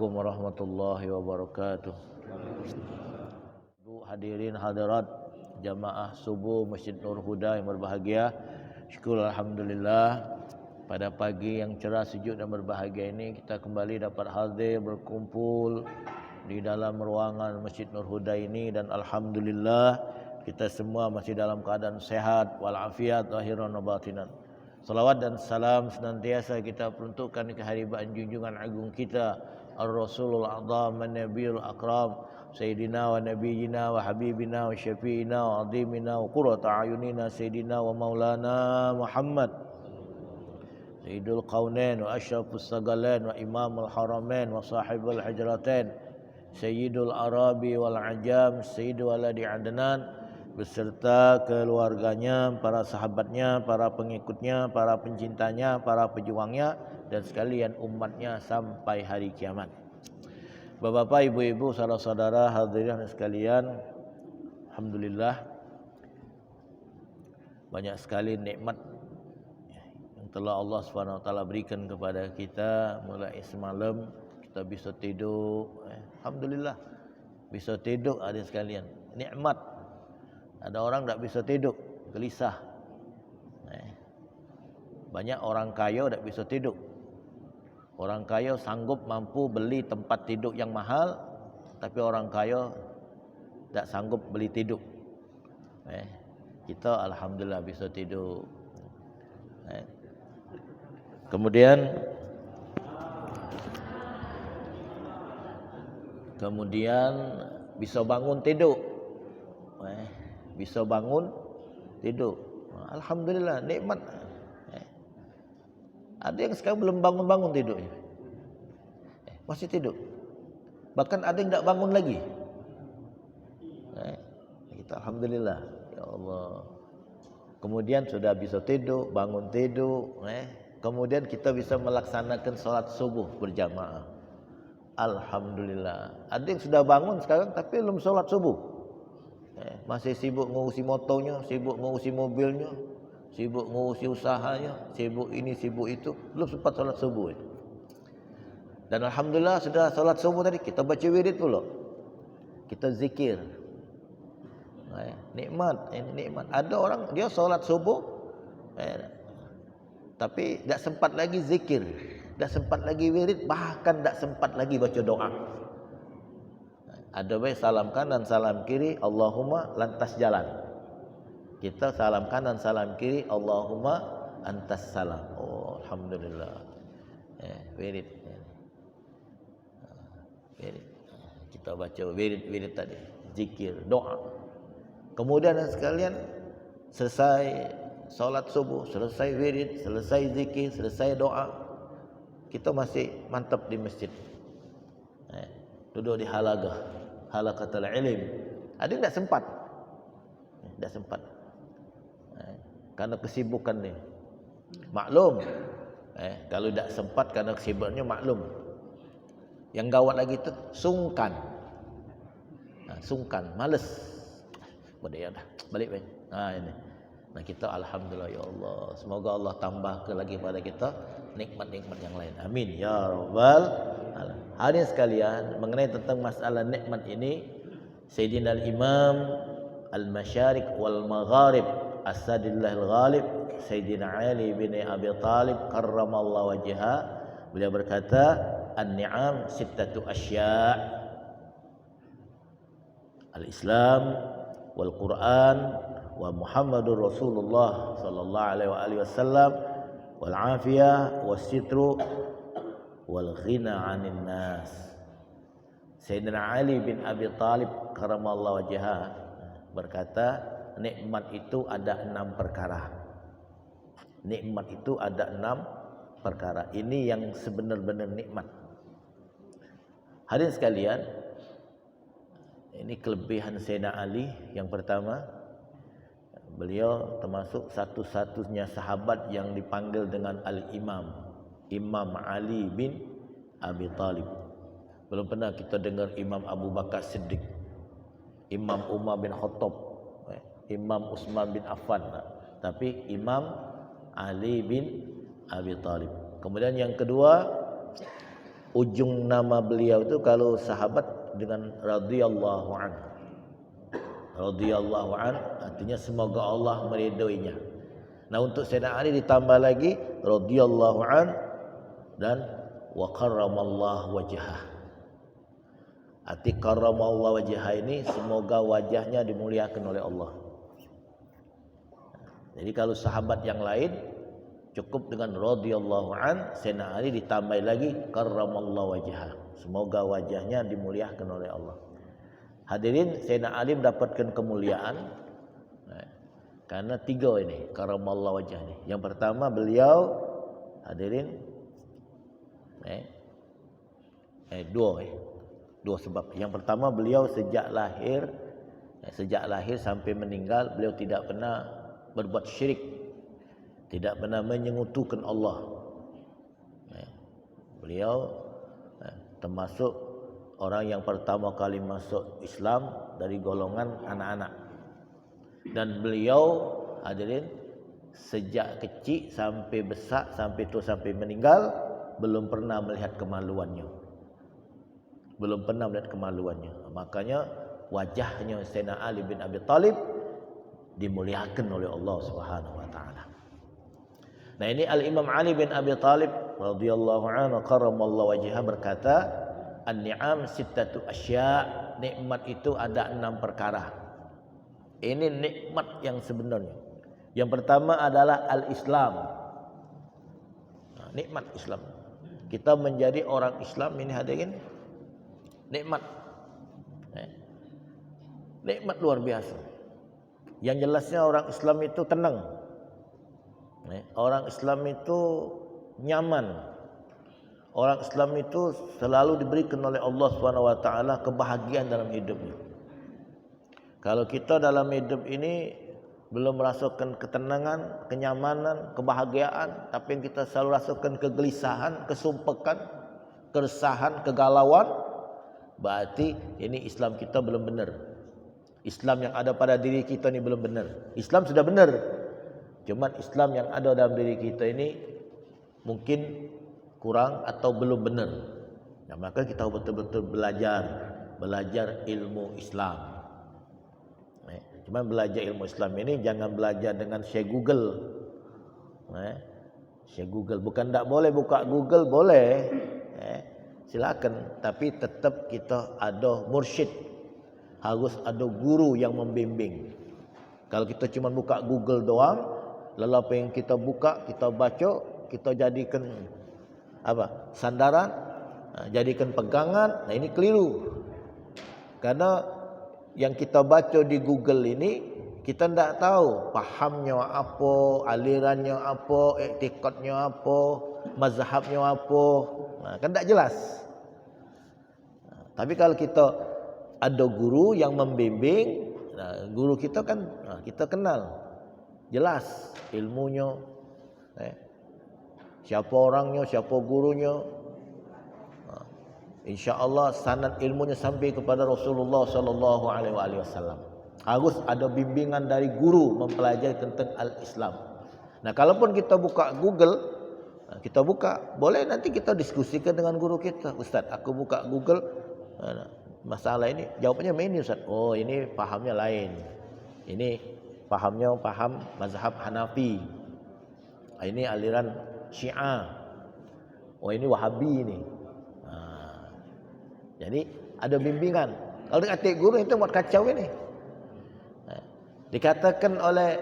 Assalamualaikum warahmatullahi wabarakatuh. Bu hadirin hadirat jamaah subuh Masjid Nur Huda yang berbahagia. Syukur alhamdulillah pada pagi yang cerah, sejuk dan berbahagia ini kita kembali dapat hadir berkumpul di dalam ruangan Masjid Nur Huda ini, dan alhamdulillah kita semua masih dalam keadaan sehat walafiat zahiran wa batinan. Salawat dan salam senantiasa kita peruntukkan kehadiran junjungan agung kita Ar-Rasulul A'zam An-Nabiyul Akram Sayyidina wa Nabiyina wa Habibina wa Syafi'ina wa Azimina wa Qurrata Ayunina Sayyidina wa Maulana Muhammad Sayyidul Qawnain wa Ashrafus Sagalain wa Imamul Haramain wa Sahibul Hijratain Sayyidul Arabi wal Ajam Sayyidul Waladi Adnan beserta keluarganya, para sahabatnya, para pengikutnya, para pencintanya, para pejuangnya, dan sekalian umatnya sampai hari kiamat. Bapak-bapak, ibu-ibu, saudara-saudara, hadirin sekalian, alhamdulillah banyak sekali nikmat yang telah Allah SWT berikan kepada kita. Mulai semalam kita bisa tidur, alhamdulillah bisa tidur, hadirin sekalian, nikmat. Ada orang tak bisa tidur, gelisah. Banyak orang kaya tak bisa tidur. Orang kaya sanggup mampu beli tempat tidur yang mahal, tapi orang kaya tak sanggup beli tidur. Kita alhamdulillah bisa tidur. Kemudian bisa bangun tidur. Bisa bangun tidur, alhamdulillah nikmat. Ada yang sekarang belum bangun-bangun tidurnya, masih tidur. Bahkan ada yang tak bangun lagi. Kita alhamdulillah, ya Allah. Kemudian sudah bisa tidur, bangun tidur. Kemudian kita bisa melaksanakan sholat subuh berjamaah. Alhamdulillah. Ada yang sudah bangun sekarang tapi belum sholat subuh. Masih sibuk ngurusi motonya, sibuk ngurusi mobilnya, sibuk ngurusi usahanya, sibuk ini, sibuk itu, belum sempat solat subuh itu. Dan alhamdulillah sudah solat subuh tadi, kita baca wirid pula, kita zikir. Nikmat, ini nikmat. Ada orang dia solat subuh, tapi tak sempat lagi zikir, tak sempat lagi wirid, bahkan tak sempat lagi baca doa. Ada baik salam kanan, salam kiri, Allahumma lantas jalan. Kita salam kanan, salam kiri, Allahumma antas salam. Oh, alhamdulillah. Wirid. Wirid. Kita baca wirid tadi, zikir, doa. Kemudian sekalian selesai solat subuh, selesai wirid, selesai zikir, selesai doa, kita masih mantap di masjid. Duduk di halaqatul ilm. Ada yang tak sempat. Tak sempat. Karena kesibukan ni. Maklum. Kalau tak sempat kerana kesibukannya, maklum. Yang gawat lagi tu sungkan. Sungkan, malas. Balik dah. Balik baik. Ini. Nah, kita alhamdulillah ya Allah. Semoga Allah tambahkan lagi pada kita nikmat-nikmat yang lain. Amin ya rabbal alamin. Hadirin sekalian, mengenai tentang masalah nikmat ini, Sayyidina al-Imam al-Masyariq wal Magharib As-Sadillah al-Ghalib Sayyidina Ali bin Abi Talib karramallahu wajhah, beliau berkata, an-ni'am sittatu asya' al-Islam wal Quran wa Muhammadur Rasulullah sallallahu alaihi wasallam wal afiyah was sitru wal ghina 'anil nas. Sayyidina Ali bin Abi Talib karramallahu wajhah berkata, nikmat itu ada 6 perkara. Nikmat itu ada 6 perkara. Ini yang sebenar-benar nikmat. Hadirin sekalian, ini kelebihan Sayyidina Ali. Yang pertama, beliau termasuk satu-satunya sahabat yang dipanggil dengan Al-Imam, Imam Ali bin Abi Talib. Belum pernah kita dengar Imam Abu Bakar Siddiq, Imam Umar bin Khattab, Imam Utsman bin Affan, tapi Imam Ali bin Abi Talib. Kemudian yang kedua, ujung nama beliau itu kalau sahabat dengan radhiyallahu an. Radhiyallahu an artinya semoga Allah meridhoinya. Nah, untuk Sayyidina Ali ditambah lagi radhiyallahu an dan wa karramallahu wajhah. Arti karramallahu wajhah ini semoga wajahnya dimuliakan oleh Allah. Jadi kalau sahabat yang lain cukup dengan radhiyallahu an, Sayyidina Ali ditambah lagi karramallahu wajhah. Semoga wajahnya dimuliakan oleh Allah. Hadirin, Sayyidina Ali mendapatkan kemuliaan karena 3 ini karramallahu wajhah ini. Yang pertama beliau hadirin dua sebab. Yang pertama beliau sejak lahir sampai meninggal beliau tidak pernah berbuat syirik, tidak pernah menyekutukan Allah. Beliau termasuk orang yang pertama kali masuk Islam dari golongan anak-anak. Dan beliau hadirin sejak kecil sampai besar, sampai tua, sampai meninggal belum pernah melihat kemaluannya. Makanya wajahnya Sayyidina Ali bin Abi Thalib dimuliakan oleh Allah Subhanahu wa taala. Nah, ini Al-Imam Ali bin Abi Thalib radhiyallahu anhu karramallahu wajhah berkata, "An-ni'am sittatu asya'." Nikmat itu ada 6 perkara. Ini nikmat yang sebenarnya. Yang pertama adalah al-Islam. Nah, nikmat Islam. Kita menjadi orang Islam ini hadirin nikmat. Nikmat luar biasa. Yang jelasnya orang Islam itu tenang. Orang Islam itu nyaman. Orang Islam itu selalu diberikan oleh Allah SWT kebahagiaan dalam hidupnya. Kalau kita dalam hidup ini belum merasakan ketenangan, kenyamanan, kebahagiaan, tapi yang kita selalu rasakan kegelisahan, kesumpekan, keresahan, kegalauan, berarti ini Islam kita belum benar. Islam yang ada pada diri kita ini belum benar. Islam sudah benar, cuman Islam yang ada dalam diri kita ini mungkin kurang atau belum benar. Nah, maka kita betul-betul belajar ilmu Islam. Cuman belajar ilmu Islam ini jangan belajar dengan Syekh Google. Syekh Google bukan tak boleh buka Google, boleh. Silakan, tapi tetap kita ada mursyid, harus ada guru yang membimbing. Kalau kita cuma buka Google doang, lalu apa yang kita buka, kita baca, kita jadikan sandaran, jadikan pegangan. Nah, ini keliru. Karena yang kita baca di Google ini kita tidak tahu pahamnya apa, alirannya apa, iktikadnya apa, mazhabnya apa. Nah, kan tak jelas. Tapi kalau kita ada guru yang membimbing, guru kita kan kita kenal, jelas ilmunya, siapa orangnya, siapa gurunya. InsyaAllah sanad ilmunya sampai kepada Rasulullah sallallahu alaihi wasallam. Harus ada bimbingan dari guru mempelajari tentang al-Islam. Nah, kalaupun kita buka Google, kita buka, boleh nanti kita diskusikan dengan guru kita. Ustaz, aku buka Google masalah ini, jawabannya ini Ustaz. Oh, ini pahamnya lain. Ini pahamnya paham mazhab Hanafi. Ini aliran Syiah. Oh, ini Wahabi ini. Jadi ada bimbingan. Kalau dikatakan guru itu buat kacau ini. Dikatakan oleh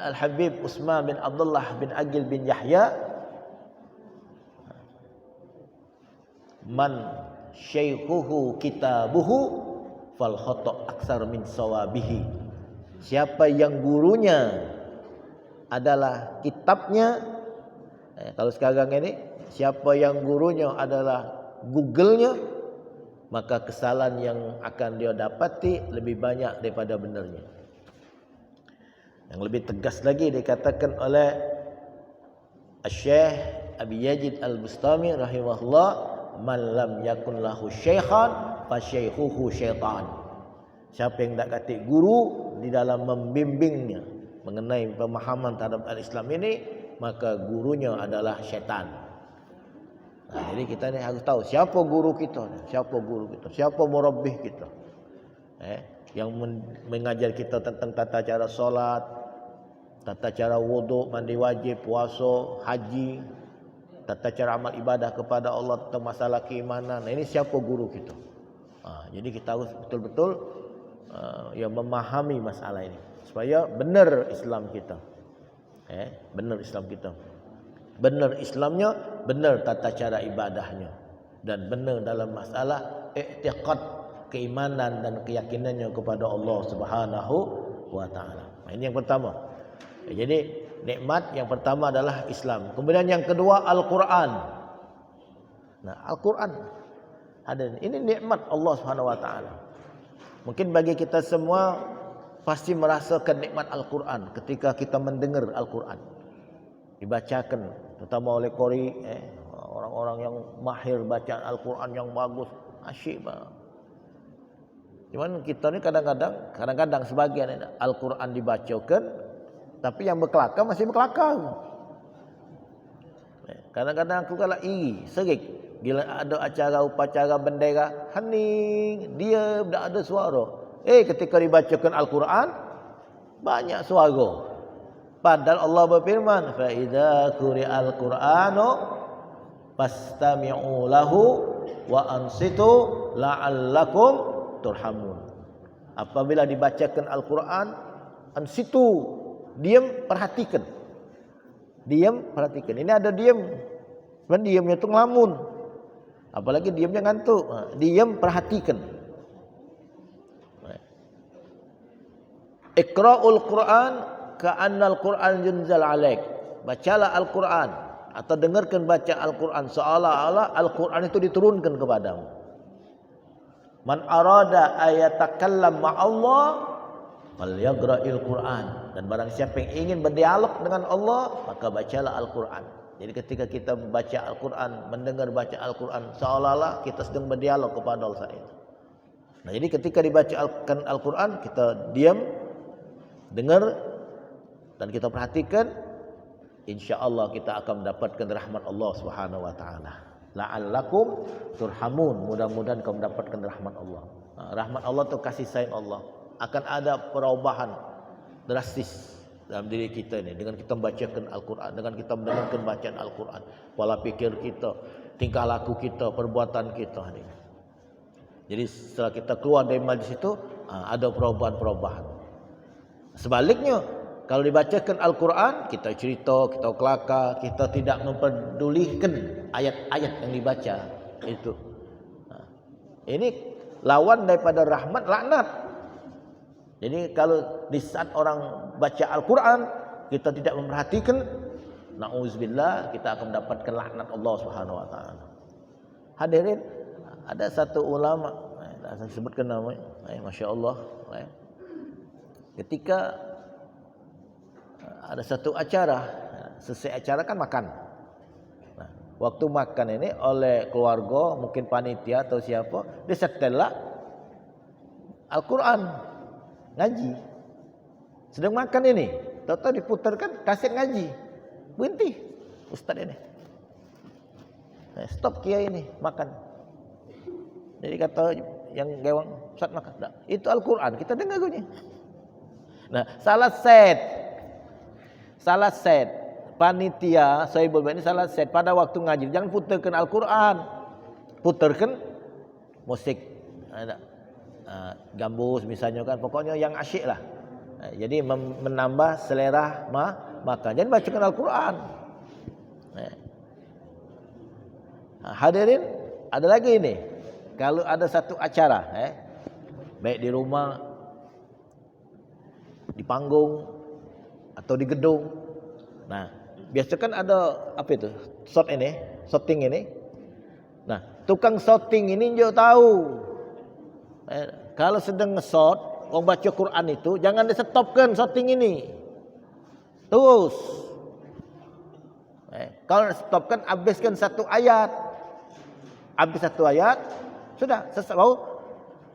Al-Habib Utsman bin Abdullah bin Aqil bin Yahya, man syaikhuhu kitabuhu fal khata' aksar min sawabihi. Siapa yang gurunya adalah kitabnya, kalau sekarang ini siapa yang gurunya adalah Google-nya, maka kesalahan yang akan dia dapati lebih banyak daripada benarnya. Yang lebih tegas lagi dikatakan oleh Syekh Abi Yazid Al-Bustami rahimahullah, man lam yakun lahu syaikhan fa syaikhuhu syaitan. Siapa yang tak kata guru di dalam membimbingnya mengenai pemahaman terhadap al-Islam ini, maka gurunya adalah syaitan. Jadi kita ni harus tahu siapa guru kita, siapa murabbih kita. Yang mengajar kita tentang tata cara solat, tata cara wuduk, mandi wajib, puasa, haji, tata cara amal ibadah kepada Allah, tentang masalah keimanan. Ini siapa guru kita. Jadi kita harus betul-betul memahami masalah ini supaya benar Islam kita. Benar Islam kita. Benar Islamnya, benar tata cara ibadahnya, dan benar dalam masalah i'tiqad, keimanan dan keyakinannya kepada Allah Subhanahu wa taala. Ini yang pertama. Jadi nikmat yang pertama adalah Islam. Kemudian yang kedua Al-Qur'an. Nah, Al-Qur'an ini nikmat Allah Subhanahu wa taala. Mungkin bagi kita semua pasti merasakan nikmat Al-Qur'an ketika kita mendengar Al-Qur'an dibacakan, terutama oleh qori, orang-orang yang mahir bacaan Al-Qur'an yang bagus, asyik banget. Cuman kita ni kadang-kadang sebagian Al-Qur'an dibacakan, tapi yang berkelakar masih berkelakar. Kadang-kadang aku kalau iri, serik bila ada acara upacara bendera, hening, dia tak ada suara. Ketika dibacakan Al-Quran banyak suara. Padahal Allah berfirman, fa idza quri'al Qur'anu fastami'u lahu wa ansitu la'allakum turhamun. Apabila dibacakan Al-Quran, ansitu, diam, perhatikan. Diam, perhatikan. Ini ada diam. Sebenarnya diamnya itu ngelamun. Apalagi diamnya ngantuk. Diam, perhatikan. Iqra'ul Quran ka'annal Quran yunzal alaik. Bacalah Al-Quran atau dengarkan baca Al-Quran seolah-olah Al-Quran itu diturunkan kepadamu. Man arada ayatakallam ma'allah falyaqra'il Quran. Dan barang siapa yang ingin berdialog dengan Allah, maka bacalah Al-Quran. Jadi ketika kita baca Al-Quran, mendengar baca Al-Quran, seolah-olah kita sedang berdialog kepada Allah saat itu. Nah, jadi ketika dibaca Al-Quran, kita diam, dengar, dan kita perhatikan, insya-Allah kita akan mendapatkan rahmat Allah Subhanahu wa taala. La'allakum turhamun, mudah-mudahan kau mendapatkan rahmat Allah. Rahmat Allah itu kasih sayang Allah. Akan ada perubahan drastis dalam diri kita ini dengan kita membacakan Al-Quran, dengan kita mendengarkan bacaan Al-Quran, pola pikir kita, tingkah laku kita, perbuatan kita. Jadi setelah kita keluar dari majlis itu, ada perubahan-perubahan. Sebaliknya, kalau dibacakan Al-Quran, kita cerita, kita kelakar, kita tidak memperdulikan ayat-ayat yang dibaca itu. Ini lawan daripada rahmat, laknat. Jadi kalau di saat orang baca Al-Quran, kita tidak memperhatikan, na'udzubillah, kita akan mendapatkan laknat Allah Subhanahu wa taala. Hadirin, ada satu ulama, saya sebutkan namanya, masya-Allah, ketika ada satu acara, selesai acara kan makan. Nah, waktu makan ini oleh keluarga, mungkin panitia atau siapa, dia setellah Al-Quran, ngaji. Sedang makan ini, tahu-tahu diputarkan kaset ngaji. Berhenti ustaz ini. Stop kiai ini makan. Jadi kata yang gawang, ustaz makan. Tak. Itu Al-Quran, kita dengar bunyi. Nah, salah set panitia Sohibul Bait ini salah set pada waktu ngaji. Jangan putarkan Al-Quran, putarkan musik, gambus misalnya kan, pokoknya yang asyik lah. Jadi menambah selera makan. Jangan bacakan Al-Quran. Hadirin, ada lagi ini. Kalau ada satu acara, baik di rumah, di panggung, atau di gedung. Nah, biasa kan ada apa itu? Shooting ini. Nah, tukang shooting ini juga tahu. Kalau sedang nge-shot, orang baca Quran itu, jangan di-stopkan shooting ini. Terus. Kalau stopkan, habiskan satu ayat. Habis satu ayat, sudah, lalu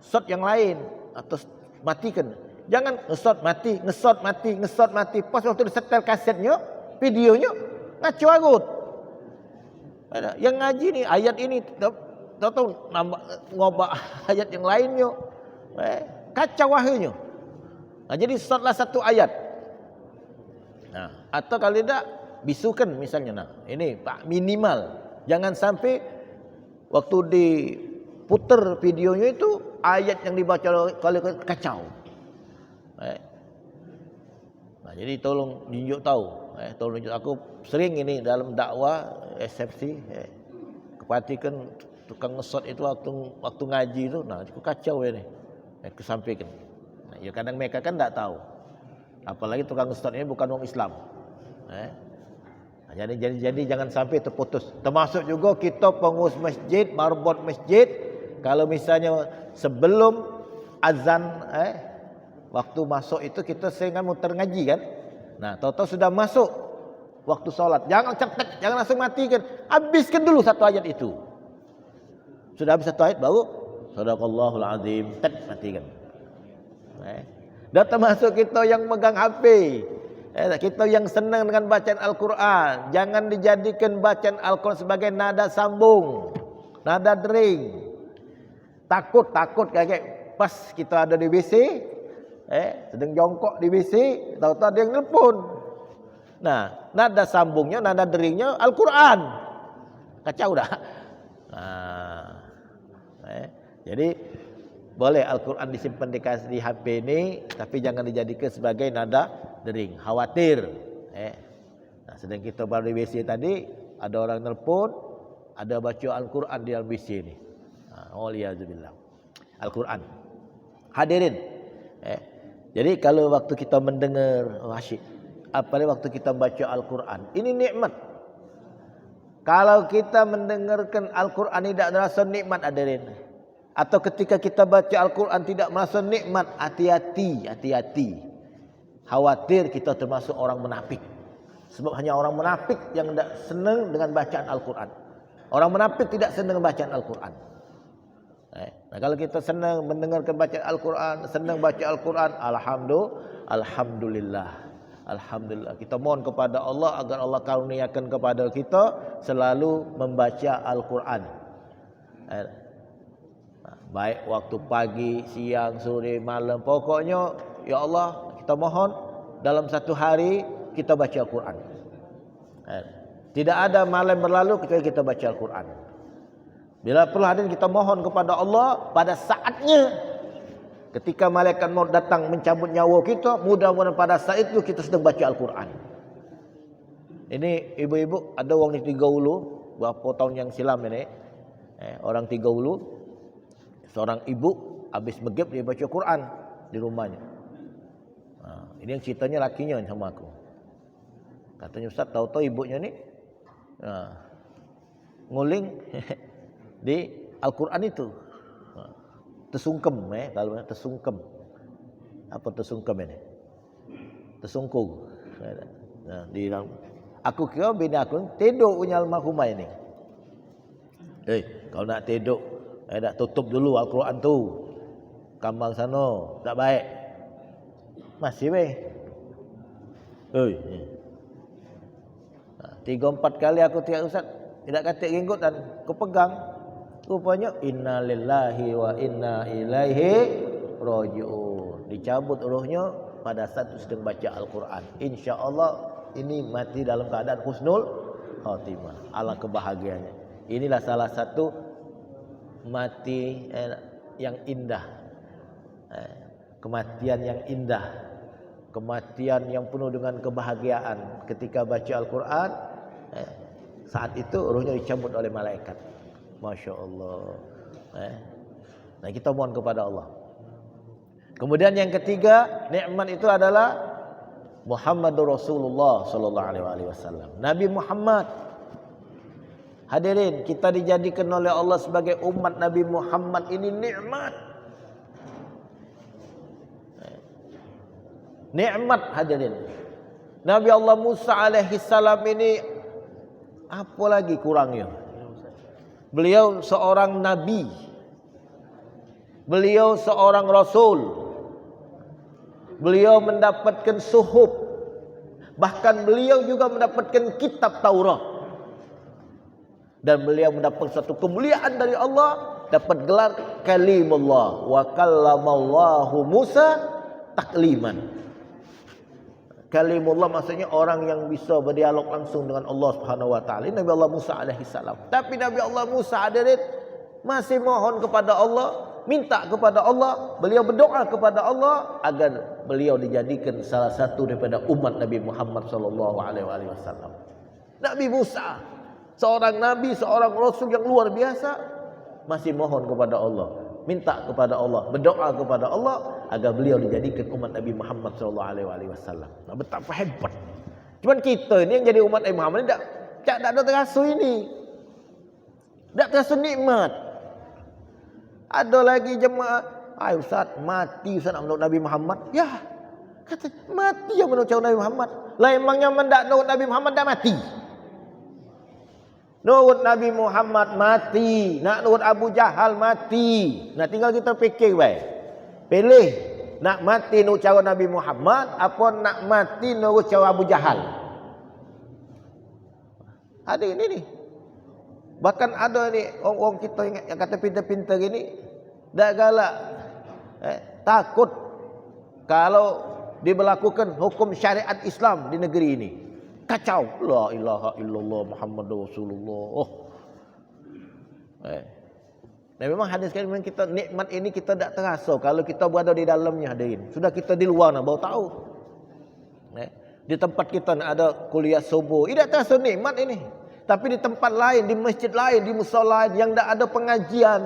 shot yang lain atau matikan. Jangan nge-shot mati. Pas waktu disetel kasetnya, videonya ngaco agut. Yang ngaji ni ayat ini tahu nambah ngobak ayat yang lainnya. Kacau akhirnya. Jadi startlah satu ayat. Atau kalau tidak bisukan misalnya. Ini Pak minimal. Jangan sampai waktu diputar videonya itu ayat yang dibaca kalau kacau. Jadi tolong tunjuk tahu. Tolong tunjuk. Aku sering ini dalam dakwah SFC kepatikan tukang ngesot itu waktu ngaji itu, aku kacau ini. Aku sampaikan. Ya kadang mereka kan tak tahu. Apalagi tukang ngesot ini bukan orang Islam. Jadi jangan sampai terputus. Termasuk juga kita pengurus masjid, marbot masjid, kalau misalnya sebelum azan waktu masuk itu kita sering muter ngaji kan. Tahu-tahu sudah masuk waktu sholat. Jangan cetek, jangan langsung matikan. Habiskan dulu satu ayat itu. Sudah habis satu ayat baru Sadaqallahul Azim, matikan. Dan termasuk kita yang megang HP. Kita yang senang dengan bacaan Al-Quran. Jangan dijadikan bacaan Al-Quran sebagai nada sambung, nada dering. Takut kayak pas kita ada di WC, sedang jongkok di WC, tahu-tahu ada yang nelpon. Nada sambungnya, nada deringnya Al-Quran. Kacau dah. Jadi boleh Al-Quran disimpan di HP ini, tapi jangan dijadikan sebagai nada dering. Khawatir. Sedang kita baru di WC tadi, ada orang nelpon, ada baca Al-Quran di dalam WC ini. Waliyazubillah. Al-Quran. Hadirin. Jadi kalau waktu kita mendengar asyik, apalagi waktu kita baca Al-Quran, ini nikmat. Kalau kita mendengarkan Al-Quran tidak merasa nikmat, hadirin. Atau ketika kita baca Al-Quran tidak merasa nikmat, hati-hati. Khawatir kita termasuk orang munafik. Sebab hanya orang munafik yang tidak senang dengan bacaan Al-Quran. Orang munafik tidak senang dengan bacaan Al-Quran. Kalau kita senang mendengarkan bacaan Al-Quran, senang baca Al-Quran, alhamdulillah. Kita mohon kepada Allah agar Allah karuniakan kepada kita selalu membaca Al-Quran. Baik waktu pagi, siang, sore, malam. Pokoknya ya Allah, kita mohon dalam satu hari kita baca Al-Quran. Tidak ada malam berlalu kecuali kita baca Al-Quran. Bila perlu hadirin kita mohon kepada Allah pada saatnya, ketika malaikat maut datang mencabut nyawa kita, mudah-mudahan pada saat itu kita sedang baca Al-Quran. Ini ibu-ibu, ada orang di Tiga Ulu, berapa tahun yang silam ini, orang Tiga Ulu, seorang ibu habis maghrib dia baca Quran di rumahnya. Ini yang ceritanya lakinya sama aku. Katanya Ustaz, tahu-tahu ibunya ni nguling di Al-Quran itu. Tersungkem, kalau tersungkem. Apa tersungkem ini? Tersungkung. Di dalam. Aku kira bini aku tidur punya almarhumah ini. Kalau nak tidur, dah tutup dulu Al-Quran tu. Kamar sana, tak baik. Masih weh. 3-4 kali aku tiap Ustaz, tidak katik ringgut dan aku pegang. Rupanya inna lillahi wa inna ilaihi raji'un. Dicabut rohnya pada saat sedang baca Al-Quran. Insya-Allah ini mati dalam keadaan husnul khatimah. Alangkah kebahagiaannya. Inilah salah satu mati yang indah. Kematian yang indah. Kematian yang penuh dengan kebahagiaan. Ketika baca Al-Quran, saat itu rohnya dicabut oleh malaikat. Masya Allah. Nah, kita mohon kepada Allah. Kemudian yang ketiga, nikmat itu adalah Muhammadur Rasulullah sallallahu alaihi wasallam. Nabi Muhammad. Hadirin, kita dijadikan oleh Allah sebagai umat Nabi Muhammad, ini nikmat. Nikmat, hadirin. Nabi Allah Musa alaihi salam ini apa lagi kurangnya? Beliau seorang nabi. Beliau seorang rasul. Beliau mendapatkan suhuf. Bahkan beliau juga mendapatkan kitab Taurat. Dan beliau mendapat satu kemuliaan dari Allah, dapat gelar kalimullah, wa kallamallahu Musa takliman. Kalimullah maksudnya orang yang bisa berdialog langsung dengan Allah Subhanahu wa taala. Nabi Allah Musa alaihi salam. Tapi Nabi Allah Musa hadirin masih mohon kepada Allah, minta kepada Allah, beliau berdoa kepada Allah agar beliau dijadikan salah satu daripada umat Nabi Muhammad sallallahu alaihi wasallam. Nabi Musa, seorang nabi, seorang rasul yang luar biasa, masih mohon kepada Allah, minta kepada Allah, berdoa kepada Allah agar beliau dijadikan umat Nabi Muhammad sallallahu alaihi wasallam. Nah, betapa hebat. Cuman kita ini yang jadi umat Nabi Muhammad ni tak ada terasa ini. Tak terasa nikmat. Ada lagi jemaah, "Ai Ustaz, mati Ustaz nak menurut Nabi Muhammad." Ya, kata mati yang menurut Nabi Muhammad. Lah emangnya mendak menurut Nabi Muhammad dah mati. Nurut Nabi Muhammad mati, nak nurut Abu Jahal mati. Nah tinggal kita fikir baik. Pilih nak mati nurut cara Nabi Muhammad apa nak mati nurut cara Abu Jahal. Ada ini nih. Bahkan ada ni orang-orang kita yang kata pintar-pintar gini, dah galak takut kalau diberlakukan hukum syariat Islam di negeri ini. Kacau. La ilaha illallah Muhammadur Rasulullah. Oh. Dan memang hadis kan memang kita nikmat ini kita tak terasa kalau kita berada di dalamnya hadirin. Sudah kita di luar nak baru tahu. Di tempat kita ada kuliah subuh, tidak terasa nikmat ini. Tapi di tempat lain, di masjid lain, di musala lain yang tak ada pengajian,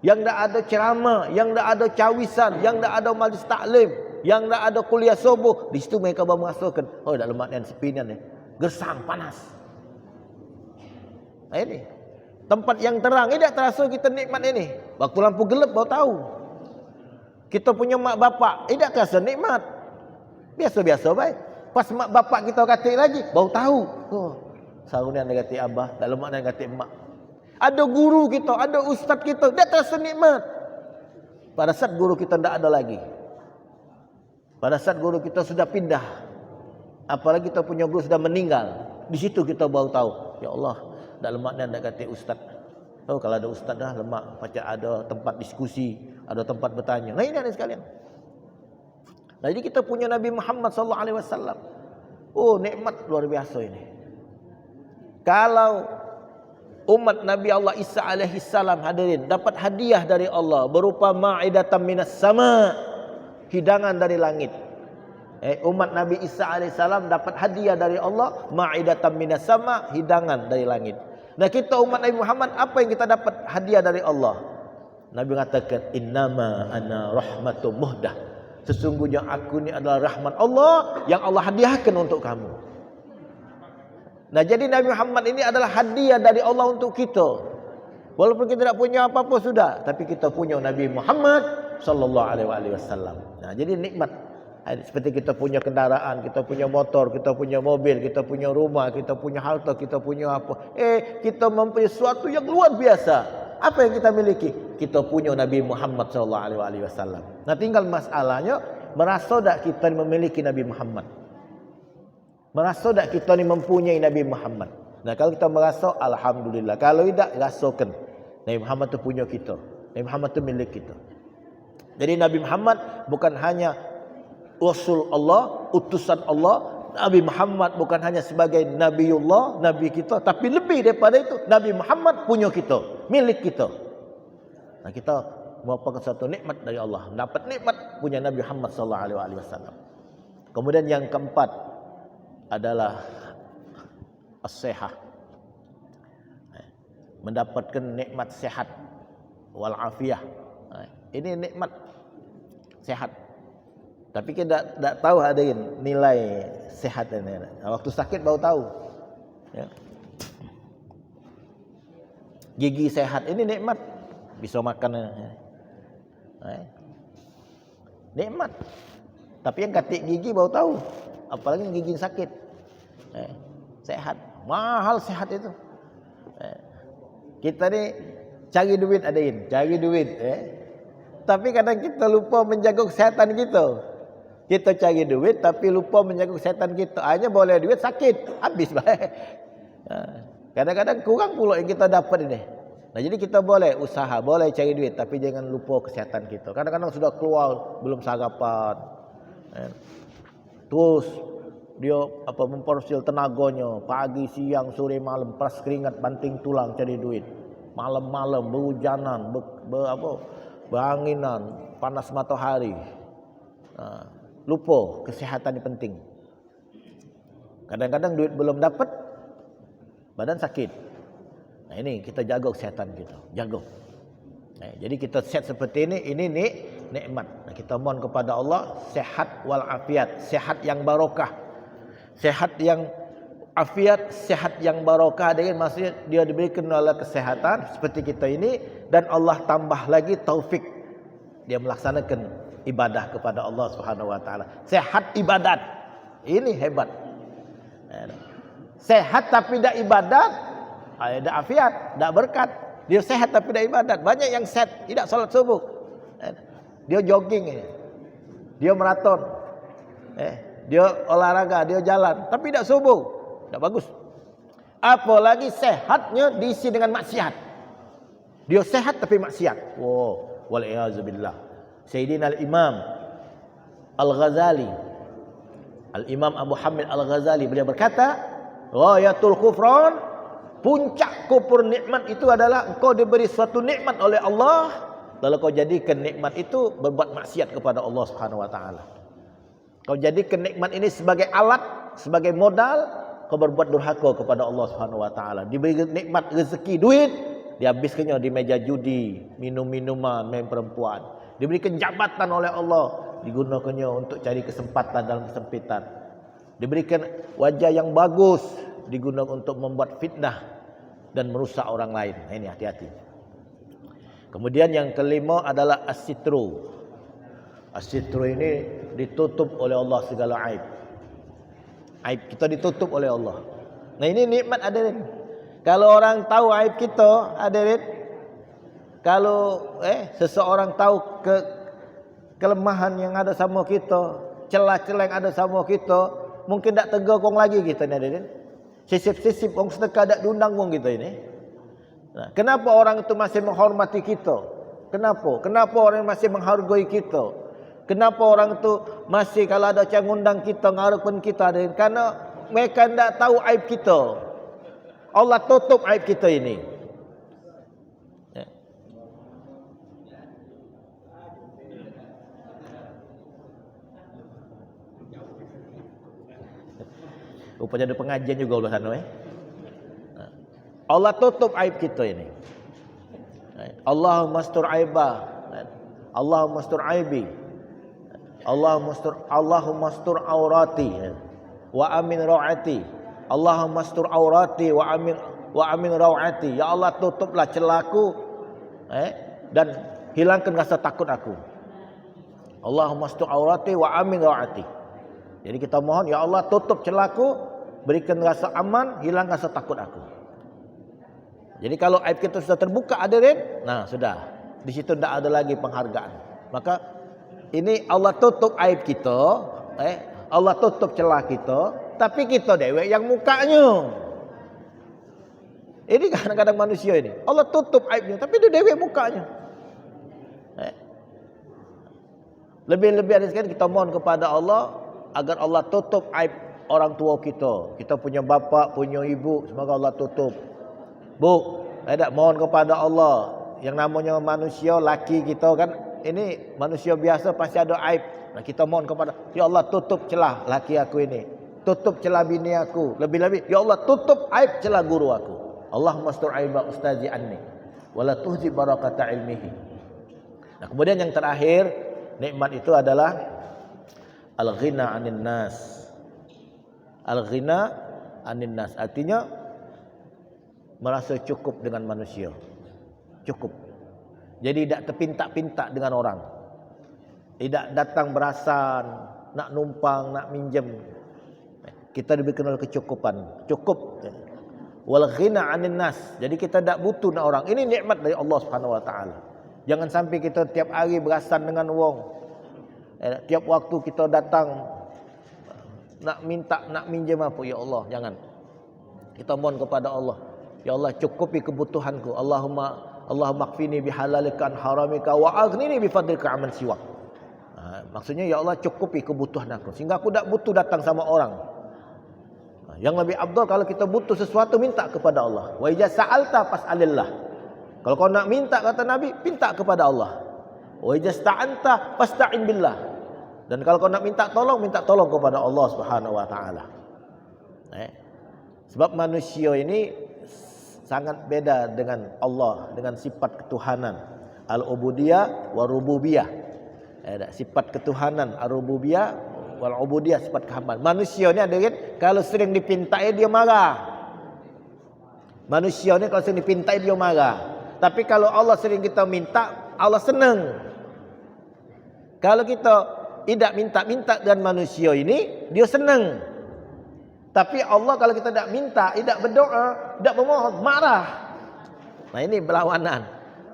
yang tak ada ceramah, yang tak ada cawisan, yang tak ada majlis taklim, yang tak ada kuliah subuh, di situ mereka baru merasakan, oh dak lemak dan sepinan ni, gersang panas. Ini tempat yang terang, ini tak terasa kita nikmat ini. Waktu lampu gelap baru tahu. Kita punya mak bapak, ini tak terasa nikmat. Biasa-biasa baik. Pas mak bapak kita kata lagi, baru tahu. Oh, sarunian dia kata abah, tak lemak dan kata emak. Ada guru kita, ada ustaz kita, tak terasa nikmat. Pada saat guru kita tak ada lagi. Pada saat guru kita sudah pindah, apalagi kita punya guru sudah meninggal, di situ kita baru tahu, ya Allah, dak lemak dan dak kata ustaz. Oh, kalau ada ustaz dah lemak, macam ada tempat diskusi, ada tempat bertanya. Nah ini ada sekalian. Nah, jadi kita punya Nabi Muhammad sallallahu alaihi wasallam. Oh, nikmat luar biasa ini. Kalau umat Nabi Allah Isa alaihi salam hadirin dapat hadiah dari Allah berupa ma'idatan minas sama, hidangan dari langit. Umat Nabi Isa AS dapat hadiah dari Allah, ma'idatan minas sama, hidangan dari langit. Nah kita umat Nabi Muhammad, apa yang kita dapat hadiah dari Allah? Nabi mengatakan, innama ana rahmatum muhdah. Sesungguhnya aku ni adalah rahmat Allah yang Allah hadiahkan untuk kamu. Nah jadi Nabi Muhammad ini adalah hadiah dari Allah untuk kita. Walaupun kita tidak punya apa-apa sudah, tapi kita punya Nabi Muhammad sallallahu alaihi wasallam. Nah, jadi nikmat. Seperti kita punya kendaraan, kita punya motor, kita punya mobil, kita punya rumah, kita punya harta, kita punya apa. Kita mempunyai sesuatu yang luar biasa. Apa yang kita miliki? Kita punya Nabi Muhammad sallallahu alaihi wasallam. Nah, tinggal masalahnya, merasa tak kita memiliki Nabi Muhammad? Merasa tak kita ni mempunyai Nabi Muhammad? Nah, kalau kita merasa, alhamdulillah. Kalau tidak, rasakan Nabi Muhammad tu punya kita. Nabi Muhammad tu milik kita. Jadi Nabi Muhammad bukan hanya Rasul Allah, utusan Allah. Nabi Muhammad bukan hanya sebagai Nabiullah, Nabi kita. Tapi lebih daripada itu, Nabi Muhammad punya kita, milik kita. Nah, kita merupakan satu nikmat dari Allah. Dapat nikmat punya Nabi Muhammad SAW. Kemudian yang keempat adalah as-sihah. Mendapatkan nikmat sehat wal afiyah. Ini nikmat sehat. Tapi kita tak tahu ada nilai sehat ini. Waktu sakit baru tahu. Ya. Gigi sehat ini nikmat. Bisa makan. Nikmat. Tapi yang katik gigi baru tahu. Apalagi yang gigi sakit. Sehat. Mahal sehat itu. Kita ni cari duit adain. Cari duit. Tapi kadang kita lupa menjaga kesihatan kita. Kita cari duit tapi lupa menjaga kesihatan kita. Hanya boleh duit sakit. Habis baik. Kadang-kadang kurang pula yang kita dapat ini. Nah, jadi kita boleh usaha, boleh cari duit, tapi jangan lupa kesihatan kita. Kadang-kadang sudah keluar belum sarapan. Terus dia mempersil tenaganya pagi, siang, sore, malam, peras keringat, banting tulang cari duit. Malam-malam berhujanan, beranginan, panas matahari. Lupa kesihatan ini penting. Kadang-kadang duit belum dapat, badan sakit. Nah, ini kita jaga kesihatan kita, jaga. Nah, jadi kita set seperti ini nikmat. Nah, kita mohon kepada Allah sehat wal afiat, sehat yang barokah. Sehat yang afiat, sehat yang barokah dengan maksudnya dia diberikan oleh kesehatan seperti kita ini dan Allah tambah lagi taufik dia melaksanakan ibadah kepada Allah Subhanahu wa taala. Sehat ibadat. Ini hebat. Sehat tapi tidak ibadat, tidak afiat, tidak berkat. Dia sehat tapi tidak ibadat. Banyak yang sehat tidak salat subuh. Dia jogging, dia maraton, dia olahraga, dia jalan, tapi tidak subuh, tidak bagus. Apalagi sehatnya diisi dengan maksiat. Dia sehat tapi maksiat. Wow, wal a'adzubillah. Sayyidina al-Imam Al-Ghazali, Al-Imam Abu Hamid Al-Ghazali, beliau berkata, ghayatul kufran, puncak kufur nikmat itu adalah engkau diberi suatu nikmat oleh Allah, lalu kau jadikan nikmat itu berbuat maksiat kepada Allah Subhanahu wa taala. Kau jadikan nikmat ini sebagai alat, sebagai modal, kau berbuat durhaka kepada Allah Subhanahu wa taala. Diberi nikmat rezeki duit, dihabiskannya di meja judi, minum-minuman, main perempuan. Diberikan jabatan oleh Allah, digunakannya untuk cari kesempatan dalam kesempitan. Diberikan wajah yang bagus, digunakan untuk membuat fitnah dan merusak orang lain. Nah, ini hati-hati. Kemudian yang kelima adalah as-sitru. As-sitru ini ditutup oleh Allah segala aib. Aib kita ditutup oleh Allah. Nah, ini nikmat hadirin. Kalau orang tahu aib kita, hadirin, kalau seseorang tahu kelemahan yang ada sama kita, celah-celah yang ada sama kita, mungkin tak tegur kong lagi kita ni, hadirin. Sisip-sisip orang sedekah tak diundang pun kita ini. Nah, kenapa orang itu masih menghormati kita? Kenapa? Kenapa orang masih menghargai kita? Kenapa orang itu masih kalau ada yang undang kita, ngarepkan kita? Karena mereka tidak tahu aib kita. Allah tutup aib kita ini. Ya. Rupanya ada pengajian juga Allah sana. Allah tutup aib kita ini. Allahumma astur aibah. Allahumma astur aibi. Allahumma astur aurati wa amin rawati. Allahumma astur aurati wa amin rawati. Ya Allah, tutuplah celaku dan hilangkan rasa takut aku. Allahumma astur aurati wa amin rawati. Jadi kita mohon, ya Allah, tutup celaku, berikan rasa aman, hilang rasa takut aku. Jadi kalau aib kita sudah terbuka, hadirin, nah sudah, di situ tidak ada lagi penghargaan. Maka ini Allah tutup aib kita, Allah tutup celah kita, tapi kita dewek yang mukanya. Ini kadang-kadang manusia ini, Allah tutup aibnya, tapi dia dewek mukanya. Lebih-lebih ada sekali kita mohon kepada Allah agar Allah tutup aib orang tua kita. Kita punya bapa, punya ibu, semoga Allah tutup. Bu, saya tak mohon kepada Allah, yang namanya manusia, laki kita kan, ini manusia biasa pasti ada aib. Nah, kita mohon kepada, ya Allah, tutup celah laki aku ini, tutup celah bini aku, lebih-lebih ya Allah, tutup aib celah guru aku. Allahumma astur aiba ustazi anni wala tuhzi barakata ilmihi. Nah, kemudian yang terakhir, nikmat itu adalah al-ghina 'anin nas. Al-ghina 'anin nas artinya merasa cukup dengan manusia. Cukup. Jadi tidak terpinta-pinta dengan orang. Tidak datang berasan, nak numpang, nak minjem. Kita diberikan oleh kecukupan. Cukup. Wal ghina 'anin nas. Jadi kita tidak butuh nak orang. Ini nikmat dari Allah Subhanahu wa taala. Jangan sampai kita tiap hari berasan dengan wong. Tiap waktu kita datang nak minta, nak minjem apa, ya Allah, jangan. Kita mohon kepada Allah Ya Allah, cukupi kebutuhanku. Allahumma qfini bihalalika an haramika wa aghnini bifadlika amman siwak. Maksudnya ya Allah, cukupi kebutuhan aku sehingga aku tak butuh datang sama orang. Yang lebih afdal kalau kita butuh sesuatu, minta kepada Allah. Wa idza sa'alta fas'alillah. Kalau kau nak minta, kata Nabi, minta kepada Allah. Wa idza sta'anta fasta'in billah. Dan kalau kau nak minta tolong kepada Allah Subhanahu wa taala. Sebab manusia ini sangat beda dengan Allah, dengan sifat ketuhanan. Al-ubudiyah wa rububiyah. Sifat ketuhanan, al-rububiyah wal ubudiyah, sifat kehambaan. Manusia ni ada kan, kalau sering dipintai dia marah. Manusia ni kalau sering dipintai dia marah. Tapi kalau Allah sering kita minta, Allah senang. Kalau kita tidak minta dengan manusia ini, dia senang. Tapi Allah kalau kita tidak minta, tidak berdoa, tidak memohon, marah. Nah ini berlawanan.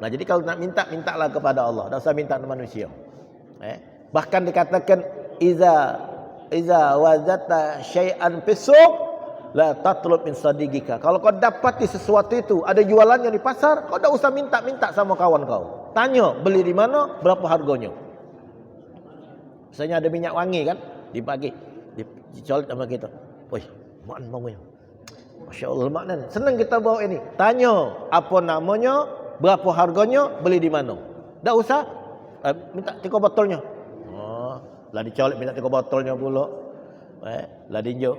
Nah jadi kalau nak minta, mintalah kepada Allah. Tak usah minta kepada manusia. Bahkan dikatakan iza wajata syai'an fisuq la tatlub min sadiqika. Kalau kau dapati sesuatu itu ada jualannya di pasar, kau tak usah minta sama kawan kau. Tanya beli di mana, berapa harganya. Misalnya ada minyak wangi kan, dibagi, dicolet sama kita. Woi, mak bangun. Masya-Allah mak nan. Senang kita bawa ini. Tanya apa namanya, berapa harganya, beli di mana. Tak usah minta 3 botolnya. Lah dicolek minta 3 botolnya pula. Lah dinjuk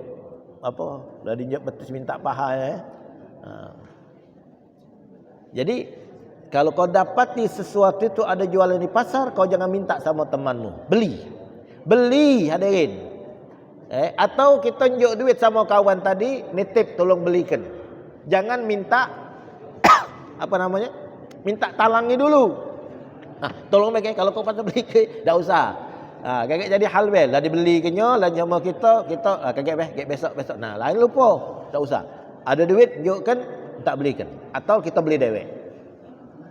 Lah dinjuk betul minta paha Jadi kalau kau dapati sesuatu itu ada jualan di pasar, kau jangan minta sama temanmu. Beli hadirin. Atau kita tunjuk duit sama kawan tadi, nitip tolong belikan. Jangan minta minta talangi dulu. Tolong bagi, kalau kau patut beli ke, tak usah. Kagak jadi hal bel, dah dibeli kenyo, lah sama kita kagak besok. Nah, lain lupa, tak usah. Ada duit tunjukkan, tak belikan. Atau kita beli dewek.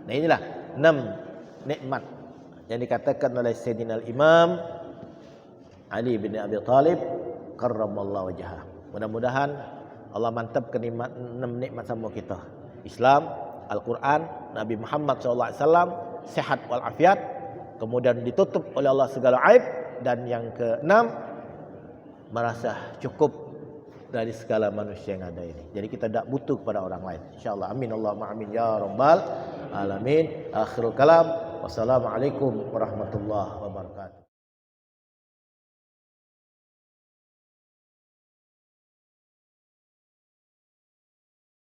Nah, inilah 6 nikmat yang dikatakan oleh Sayyidina Imam Ali bin Abi Thalib karramallahu wajhah. Mudah-mudahan Allah mantapkan 6 nikmat sama kita. Islam, Al-Quran, Nabi Muhammad SAW, sehat walafiat, kemudian ditutup oleh Allah segala aib, dan yang ke-6 merasa cukup dari segala manusia yang ada ini. Jadi kita tidak butuh kepada orang lain. InsyaAllah. Amin. Allahumma amin ya rabbal alamin. Akhirul kalam. Wassalamualaikum warahmatullahi wabarakatuh.